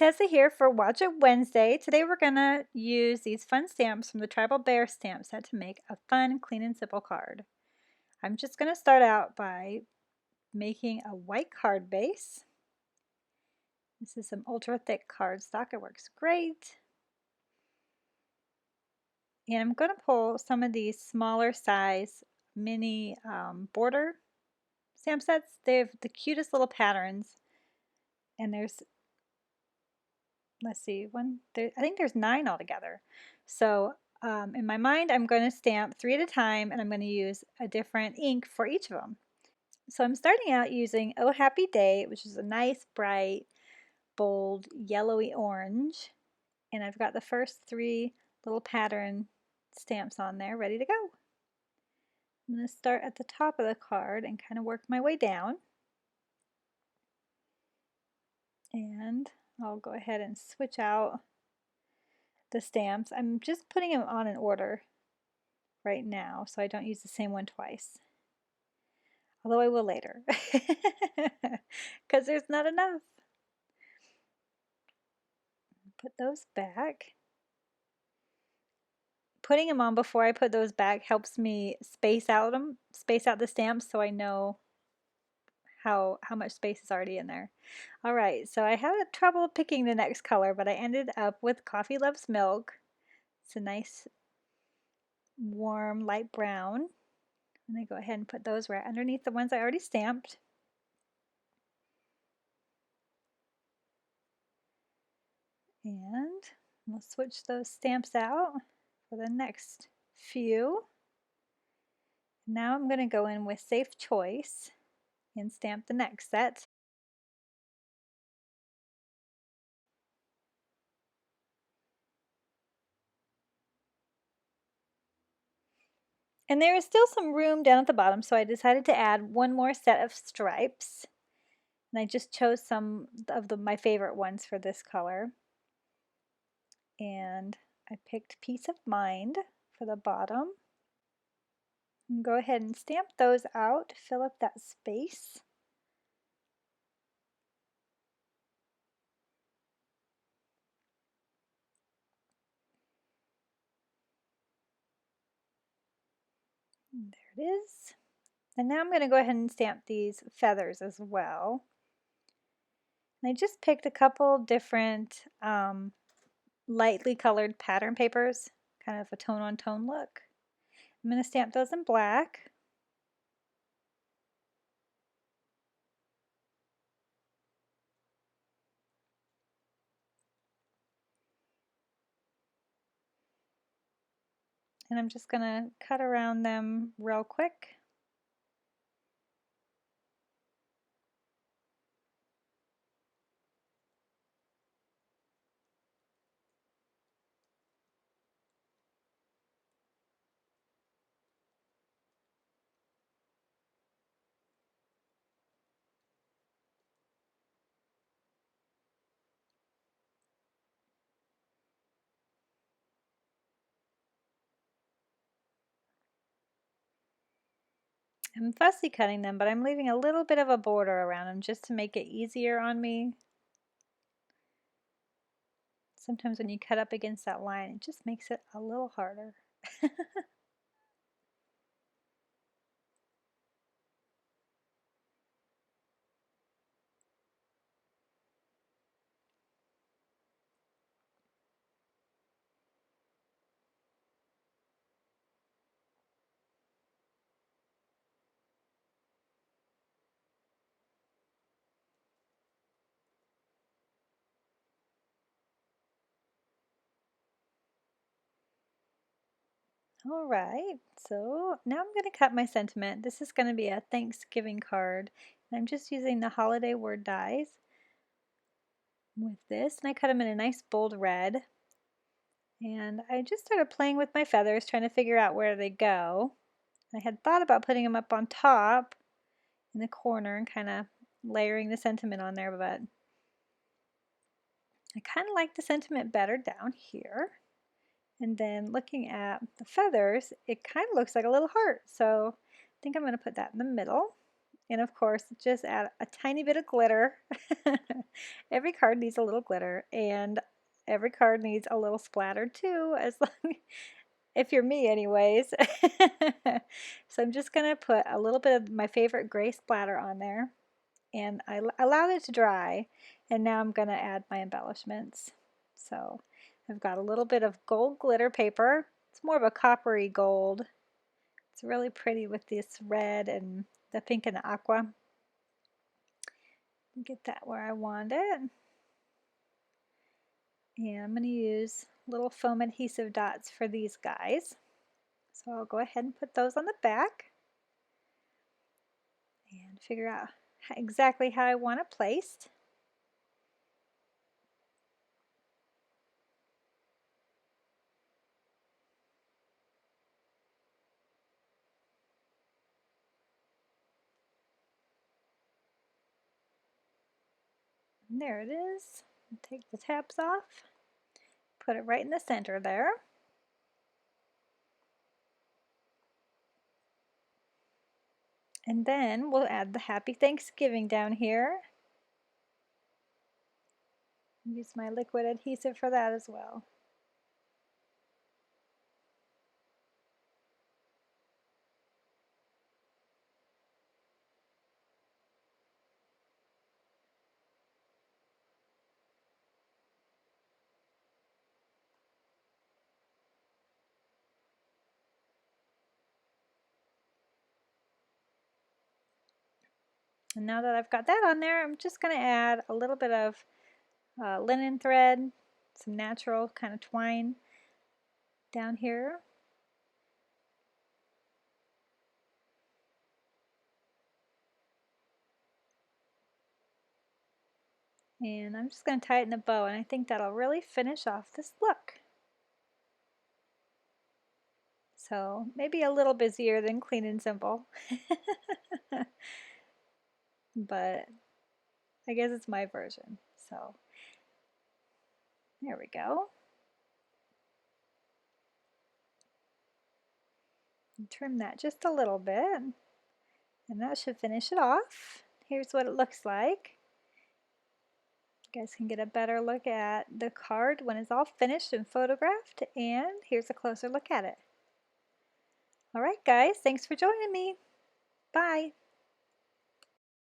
Tessa here for Watch It Wednesday. Today we're going to use these fun stamps from the Tribal Bear stamp set to make a fun, clean, and simple card. I'm just going to start out by making a white card base. This is some ultra thick cardstock. It works great. And I'm going to pull some of these smaller size mini border stamp sets. They have the cutest little patterns. And there's, let's see, I think there's 9 altogether. So in my mind, I'm going to stamp 3 at a time, and I'm going to use a different ink for each of them. So I'm starting out using Oh Happy Day, which is a nice, bright, bold, yellowy orange. And I've got the first 3 little pattern stamps on there ready to go. I'm going to start at the top of the card and kind of work my way down. And I'll go ahead and switch out the stamps. I'm just putting them on in order right now so I don't use the same one twice. Although I will later, because there's not enough. Put those back. Putting them on before I put those back helps me space out the stamps so I know how much space is already in there. All right, so I had trouble picking the next color, but I ended up with Coffee Loves Milk. It's a nice warm light brown. I'm going to go ahead and put those right underneath the ones I already stamped. And we'll switch those stamps out for the next few. Now I'm going to go in with Safe Choice and stamp the next set. And there is still some room down at the bottom, so I decided to add one more set of stripes. And I just chose some of my favorite ones for this color. And I picked Peace of Mind for the bottom. And go ahead and stamp those out to fill up that space. And there it is. And now I'm going to go ahead and stamp these feathers as well. And I just picked a couple different lightly colored pattern papers, kind of a tone-on-tone look. I'm going to stamp those in black. And I'm just going to cut around them real quick. I'm fussy cutting them, but I'm leaving a little bit of a border around them just to make it easier on me. Sometimes when you cut up against that line, it just makes it a little harder. All right, so now I'm going to cut my sentiment. This is going to be a Thanksgiving card. And I'm just using the holiday word dies with this. And I cut them in a nice bold red. And I just started playing with my feathers, trying to figure out where they go. I had thought about putting them up on top in the corner and kind of layering the sentiment on there, but I kind of like the sentiment better down here. And then looking at the feathers, it kind of looks like a little heart. So I think I'm going to put that in the middle. And of course, just add a tiny bit of glitter. Every card needs a little glitter, and every card needs a little splatter too, as long if you're me anyways. So I'm just gonna put a little bit of my favorite gray splatter on there, and I allowed it to dry, and now I'm gonna add my embellishments. So I've got a little bit of gold glitter paper. It's more of a coppery gold. It's really pretty with this red and the pink and the aqua. Get that where I want it. And I'm going to use little foam adhesive dots for these guys. So I'll go ahead and put those on the back and figure out exactly how I want it placed. And there it is. Take the tabs off, put it right in the center there. And then we'll add the Happy Thanksgiving down here. Use my liquid adhesive for that as well. And now that I've got that on there, I'm just going to add a little bit of linen thread, some natural kind of twine down here. And I'm just going to tie it in a bow, and I think that'll really finish off this look. So maybe a little busier than Clean and Simple. But I guess it's my version. So there we go. And trim that just a little bit, and that should finish it off. Here's what it looks like. You guys can get a better look at the card when it's all finished and photographed, and here's a closer look at it. All right, guys, thanks for joining me. Bye.